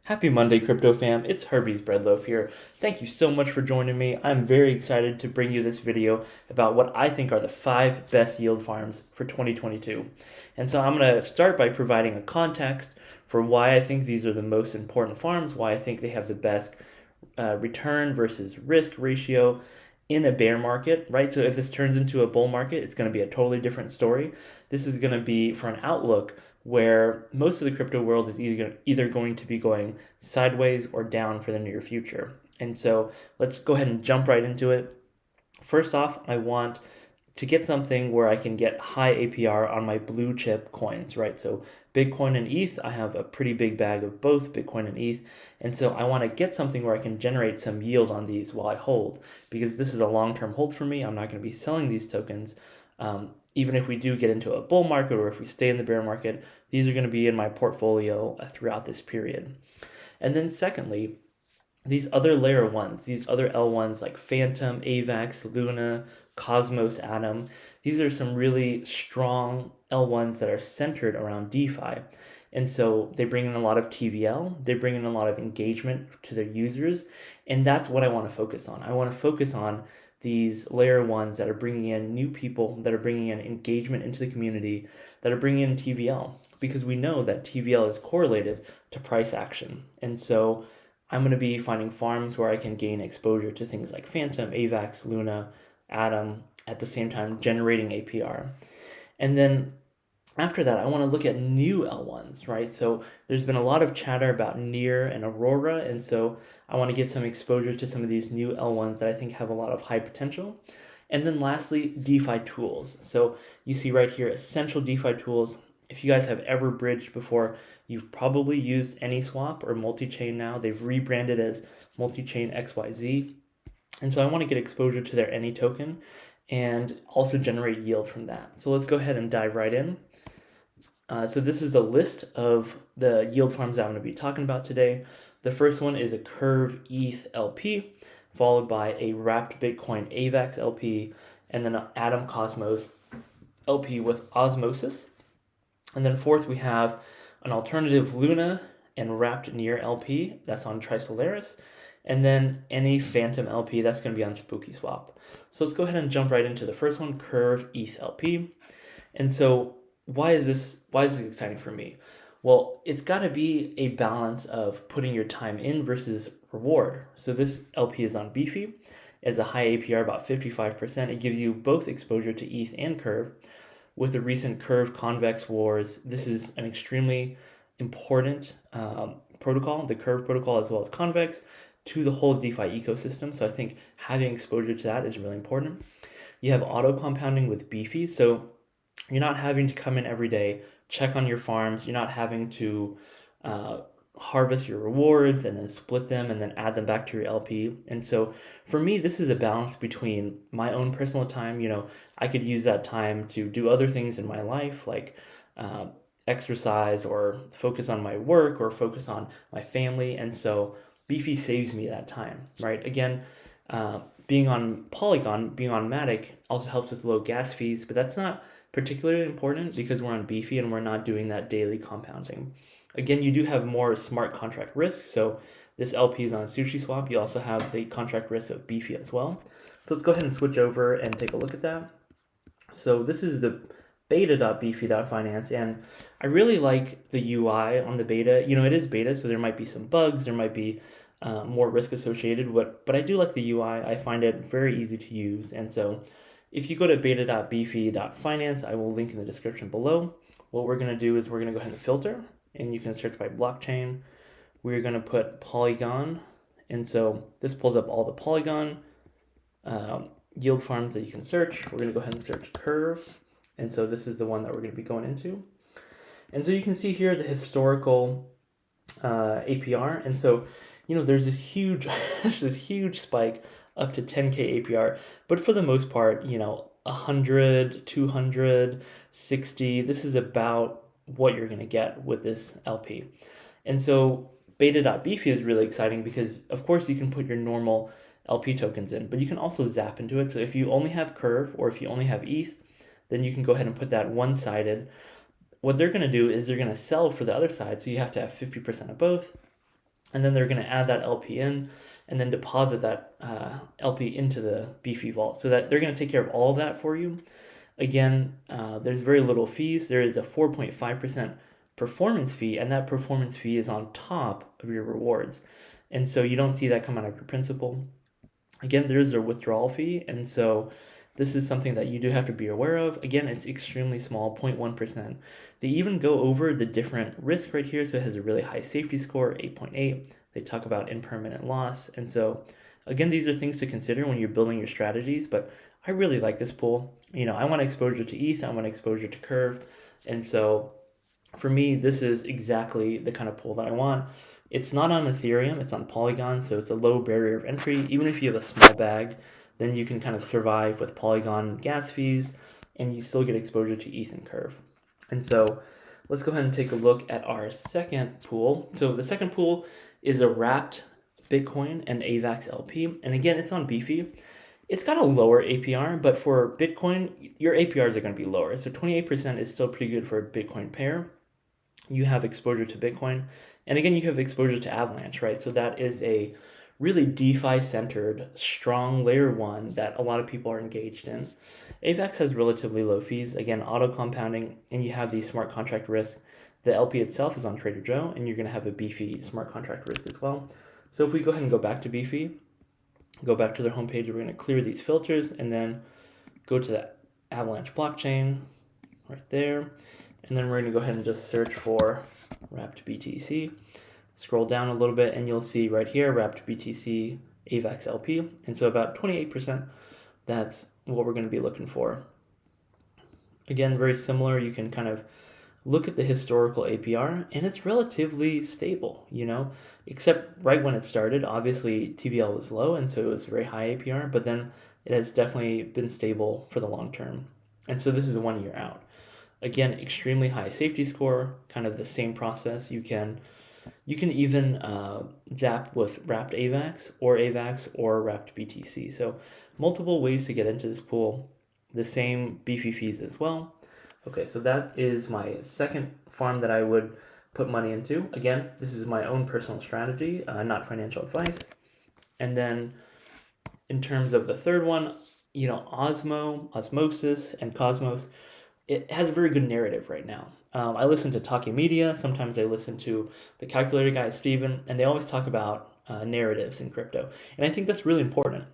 Happy Monday, Crypto Fam. It's Herbie's Breadloaf here. Thank you so much for joining me. I'm very excited to bring you this video about what I think are the 5 best yield farms for 2022. And so I'm going to start by providing a context for why I think these are the most important farms, why I think they have the best return versus risk ratio in a bear market, right? So if this turns into a bull market, it's going to be a totally different story. This is going to be for an outlook where most of the crypto world is either going to be going sideways or down for the near future. And so let's go ahead and jump right into it. First off, I want to get something where I can get high APR on my blue chip coins, right? So Bitcoin and ETH, I have a pretty big bag of both Bitcoin and ETH. And so I want to get something where I can generate some yield on these while I hold, because this is a long-term hold for me. I'm not going to be selling these tokens. Even if we do get into a bull market or if we stay in the bear market, these are going to be in my portfolio throughout this period. And then secondly, these other layer ones, these other L1s like Phantom, AVAX, LUNA, Cosmos, Atom, these are some really strong L1s that are centered around DeFi. And so they bring in a lot of TVL, they bring in a lot of engagement to their users, and that's what I want to focus on. I want to focus on these layer ones that are bringing in new people, that are bringing in engagement into the community, that are bringing in TVL, because we know that TVL is correlated to price action. And so I'm going to be finding farms where I can gain exposure to things like Phantom, AVAX, LUNA, Atom, at the same time generating APR. And then after that, I want to look at new L1s, right? So there's been a lot of chatter about wNEAR and Aurora, and so I want to get some exposure to some of these new L1s that I think have a lot of high potential. And then lastly, DeFi tools. So you see right here, essential DeFi tools. If you guys have ever bridged before, you've probably used AnySwap or Multichain now. They've rebranded as Multichain XYZ. And so I want to get exposure to their Any token and also generate yield from that. So let's go ahead and dive right in. So this is the list of the yield farms I'm going to be talking about today. The first one is a Curve ETH LP, followed by a wrapped Bitcoin AVAX LP, and then an Atom Cosmos LP with Osmosis. And then fourth, we have an alternative LUNA and wrapped wNEAR LP, that's on Trisolaris. And then any Phantom LP, that's going to be on SpookySwap. So let's go ahead and jump right into the first one, Curve ETH LP. And so why is this exciting for me? Well, it's got to be a balance of putting your time in versus reward. So this LP is on Beefy. It has a high APR, about 55%. It gives you both exposure to ETH and Curve. With the recent Curve Convex wars, this is an extremely important protocol, the Curve protocol as well as Convex, to the whole DeFi ecosystem. So I think having exposure to that is really important. You have auto compounding with Beefy. So you're not having to come in every day, check on your farms. You're not having to harvest your rewards and then split them and then add them back to your LP. And so for me, this is a balance between my own personal time. I could use that time to do other things in my life, like exercise or focus on my work or focus on my family. And so Beefy saves me that time, right? Again, being on Polygon, being on MATIC also helps with low gas fees, but that's not particularly important because we're on Beefy and we're not doing that daily compounding. Again, you do have more smart contract risk. So this LP is on SushiSwap. You also have the contract risk of Beefy as well. So let's go ahead and switch over and take a look at that. So this is the beta.beefy.finance, and I really like the UI on the beta. It is beta, so there might be some bugs, there might be more risk associated, but I do like the UI. I find it very easy to use, and so if you go to beta.beefy.finance, I will link in the description below. What we're going to do is we're going to go ahead and filter, and you can search by blockchain. We're going to put Polygon, and so this pulls up all the Polygon yield farms that you can search. We're going to go ahead and search Curve, and so this is the one that we're going to be going into. And so you can see here the historical APR, and so there's this huge spike up to 10K APR, but for the most part, 100, 200, 60, this is about what you're going to get with this LP. And so beta.beefy is really exciting because, of course, you can put your normal LP tokens in, but you can also zap into it. So if you only have Curve or if you only have ETH, then you can go ahead and put that one-sided. What they're going to do is they're going to sell for the other side, so you have to have 50% of both. and then they're going to add that LP in and then deposit that LP into the Beefy vault, so that they're going to take care of all of that for you. Again, there's very little fees. There is a 4.5% performance fee, and that performance fee is on top of your rewards. And so you don't see that come out of your principal. Again, there is a withdrawal fee, and so this is something that you do have to be aware of. Again, it's extremely small, 0.1%. They even go over the different risk right here, so it has a really high safety score, 8.8. They talk about impermanent loss, and so again, these are things to consider when you're building your strategies, but I really like this pool. I want exposure to ETH, I want exposure to Curve, and so for me, this is exactly the kind of pool that I want. It's not on Ethereum, it's on Polygon, so it's a low barrier of entry. Even if you have a small bag, then you can kind of survive with Polygon gas fees, and you still get exposure to ETH and Curve. And so let's go ahead and take a look at our second pool. So the second pool is a wrapped Bitcoin and AVAX LP. And again, it's on Beefy. It's got a lower APR, but for Bitcoin, your APRs are going to be lower. So 28% is still pretty good for a Bitcoin pair. You have exposure to Bitcoin. And again, you have exposure to Avalanche, right? So that is a really DeFi-centered, strong layer one that a lot of people are engaged in. AVAX has relatively low fees, again, auto-compounding, and you have the smart contract risk. The LP itself is on Trader Joe, and you're going to have a Beefy smart contract risk as well. So if we go ahead and go back to Beefy, go back to their homepage, we're going to clear these filters, and then go to the Avalanche blockchain right there. And then we're going to go ahead and just search for wrapped BTC. Scroll down a little bit, and you'll see right here, wrapped BTC AVAX LP. And so about 28%, that's what we're going to be looking for. Again, very similar. You can kind of look at the historical APR, and it's relatively stable, except right when it started, obviously TVL was low, and so it was very high APR, but then it has definitely been stable for the long term. And so this is a 1 year out. Again, extremely high safety score, kind of the same process. You can even zap with wrapped AVAX or wrapped BTC. So multiple ways to get into this pool. The same Beefy fees as well. Okay, so that is my second farm that I would put money into. Again, this is my own personal strategy, not financial advice. And then in terms of the third one, OSMO, Osmosis, and Cosmos, it has a very good narrative right now. I listen to Talking Media. Sometimes I listen to the Calculator guy, Steven, and they always talk about narratives in crypto. And I think that's really important.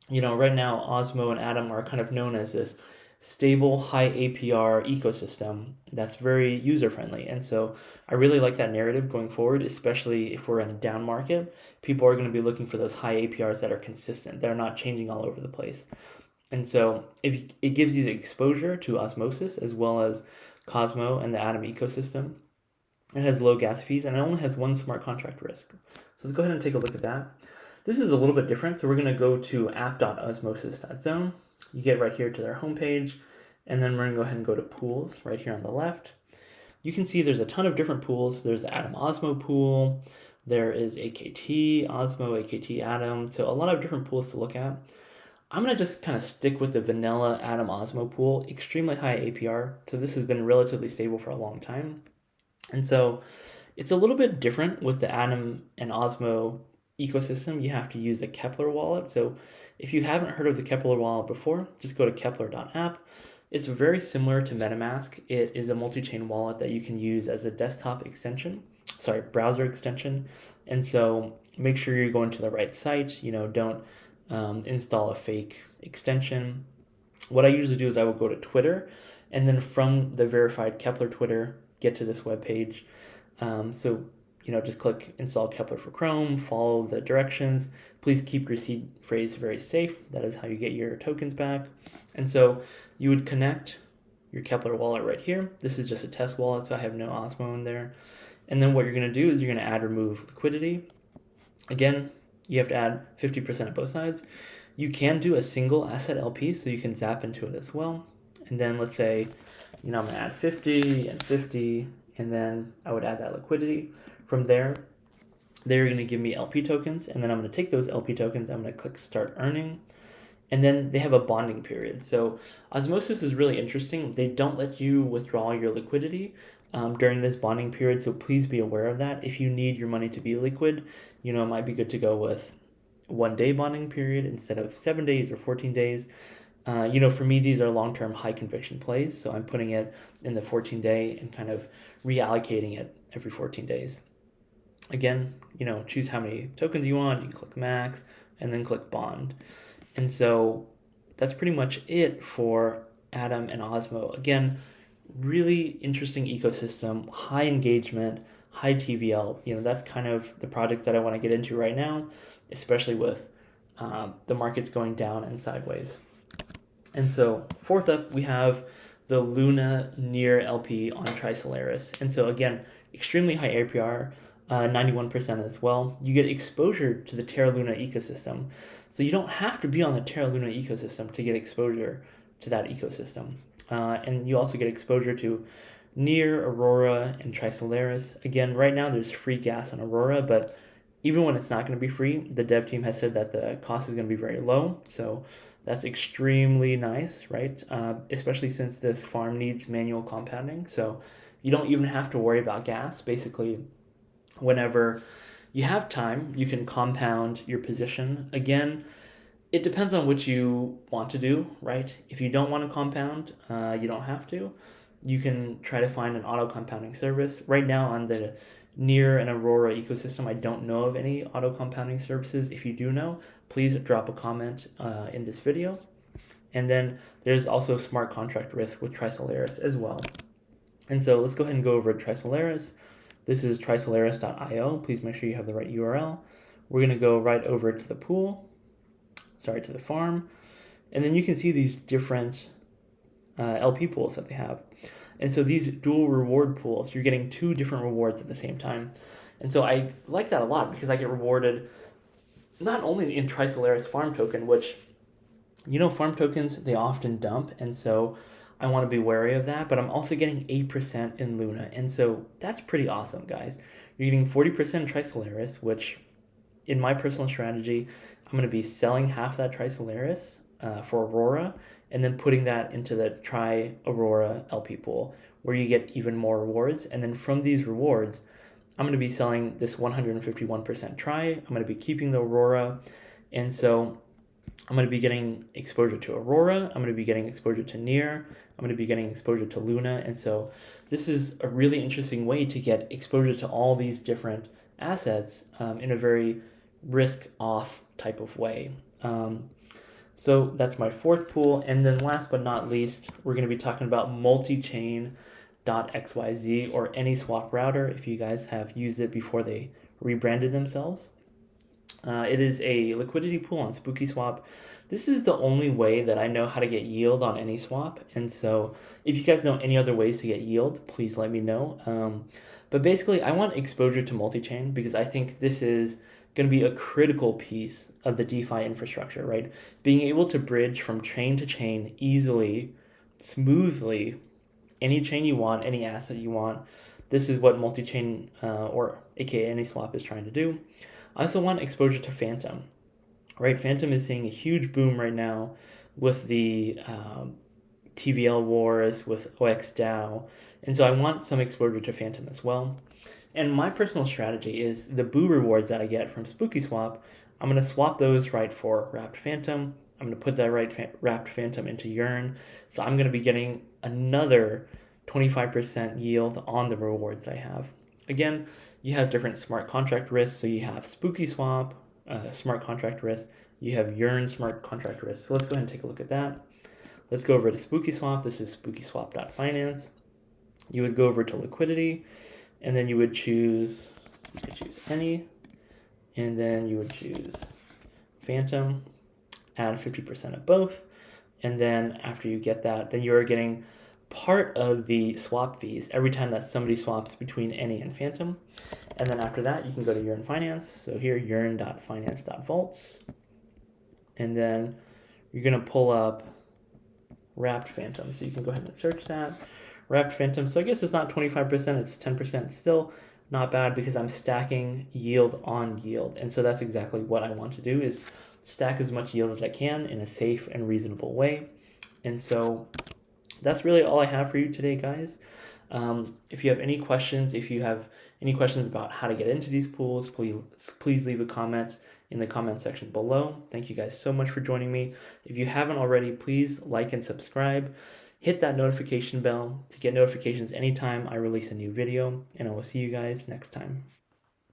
Right now, Osmo and Atom are kind of known as this stable, high APR ecosystem that's very user-friendly. And so I really like that narrative going forward, especially if we're in a down market. People are going to be looking for those high APRs that are consistent. They're not changing all over the place. And so if it gives you the exposure to Osmosis as well as Cosmo and the Atom ecosystem. It has low gas fees, and it only has one smart contract risk. So let's go ahead and take a look at that. This is a little bit different, so we're going to go to app.osmosis.zone. You get right here to their homepage, and then we're going to go ahead and go to pools right here on the left. You can see there's a ton of different pools. There's the Atom Osmo pool. There is AKT Osmo, AKT Atom. So a lot of different pools to look at. I'm going to just kind of stick with the vanilla Atom Osmo pool, extremely high APR. So this has been relatively stable for a long time. And so it's a little bit different with the Atom and Osmo ecosystem. You have to use a Kepler wallet. So if you haven't heard of the Kepler wallet before, just go to kepler.app. It's very similar to MetaMask. It is a multi-chain wallet that you can use as a browser extension. And so make sure you're going to the right site. Don't install a fake extension. What I usually do is I will go to Twitter, and then from the verified Kepler Twitter, get to this web page. Just click install Kepler for Chrome, follow the directions. Please keep your seed phrase very safe. That is how you get your tokens back. And so you would connect your Kepler wallet right here. This is just a test wallet, so I have no Osmo in there. And then what you're going to do is you're going to add remove liquidity. Again, you have to add 50% of both sides. You can do a single asset LP, so you can zap into it as well. And then let's say, I'm going to add 50 and 50, and then I would add that liquidity. From there, they're going to give me LP tokens, and then I'm going to take those LP tokens, I'm going to click Start Earning, And then they have a bonding period. So Osmosis is really interesting. They don't let you withdraw your liquidity during this bonding period, so please be aware of that. If you need your money to be liquid, it might be good to go with 1 day bonding period instead of 7 days or 14 days. For me, these are long-term high conviction plays, so I'm putting it in the 14-day and kind of reallocating it every 14 days. Again, choose how many tokens you want. You can click max and then click bond. And so that's pretty much it for Atom and Osmo. Again, really interesting ecosystem, high engagement, high TVL. That's kind of the projects that I want to get into right now, especially with the markets going down and sideways. And so fourth up, we have the wNEAR LP on Trisolaris. And so again, extremely high APR, 91% as well. You get exposure to the TerraLuna ecosystem. So you don't have to be on the TerraLuna ecosystem to get exposure to that ecosystem. And you also get exposure to NEAR, Aurora, and Trisolaris. Again, right now there's free gas on Aurora, but even when it's not going to be free, the dev team has said that the cost is going to be very low. So that's extremely nice, right? Especially since this farm needs manual compounding. So you don't even have to worry about gas. Basically, whenever you have time, you can compound your position. Again, it depends on what you want to do, right? If you don't want to compound, you don't have to. You can try to find an auto compounding service. Right now on the NEAR and Aurora ecosystem, I don't know of any auto compounding services. If you do know, please drop a comment in this video. And then there's also smart contract risk with Trisolaris as well. And so let's go ahead and go over to Trisolaris. This is trisolaris.io. Please make sure you have the right URL. We're going to go right over to the pool, to the farm. And then you can see these different LP pools that they have. And so these dual reward pools, you're getting 2 different rewards at the same time. And so I like that a lot because I get rewarded not only in Trisolaris farm token, which, farm tokens, they often dump. And so I want to be wary of that, but I'm also getting 8% in Luna. And so that's pretty awesome, guys. You're getting 40% in Trisolaris, which in my personal strategy, I'm going to be selling half that Trisolaris for Aurora and then putting that into the Aurora LP pool where you get even more rewards. And then from these rewards, I'm going to be selling this 151% Tri. I'm going to be keeping the Aurora. And so I'm going to be getting exposure to Aurora. I'm going to be getting exposure to NEAR. I'm going to be getting exposure to Luna. And so this is a really interesting way to get exposure to all these different assets in a very risk-off type of way. So that's my fourth pool. And then last but not least, we're going to be talking about multichain.xyz or AnySwap router if you guys have used it before they rebranded themselves. It is a liquidity pool on SpookySwap. This is the only way that I know how to get yield on AnySwap. And so if you guys know any other ways to get yield, please let me know. But basically, I want exposure to multi-chain because I think this is going to be a critical piece of the DeFi infrastructure, right? Being able to bridge from chain to chain easily, smoothly, any chain you want, any asset you want. This is what multi-chain or aka AnySwap is trying to do. I also want exposure to Phantom, right? Phantom is seeing a huge boom right now with the TVL wars, with OXDAO. And so I want some exposure to Phantom as well. And my personal strategy is the boo rewards that I get from SpookySwap, I'm going to swap those right for Wrapped Phantom. I'm going to put that Wrapped Phantom into Yearn. So I'm going to be getting another 25% yield on the rewards I have. Again, you have different smart contract risks. So you have SpookySwap, smart contract risk. You have Yearn smart contract risk. So let's go ahead and take a look at that. Let's go over to SpookySwap. This is SpookySwap.finance. You would go over to liquidity, and then you would choose any, and then you would choose Phantom, add 50% of both. And then after you get that, then you are getting part of the swap fees every time that somebody swaps between any and Phantom. And then after that, you can go to Yearn Finance. So here, yearn.finance.vaults. And then you're going to pull up Wrapped Phantom. So you can go ahead and search that. Wrapped Phantom. So I guess it's not 25%, it's 10%. Still not bad because I'm stacking yield on yield. And so that's exactly what I want to do, is stack as much yield as I can in a safe and reasonable way. And so that's really all I have for you today, guys. If you have any questions, about how to get into these pools, please leave a comment in the comment section below. Thank you guys so much for joining me. If you haven't already, please like and subscribe. Hit that notification bell to get notifications anytime I release a new video, and I will see you guys next time.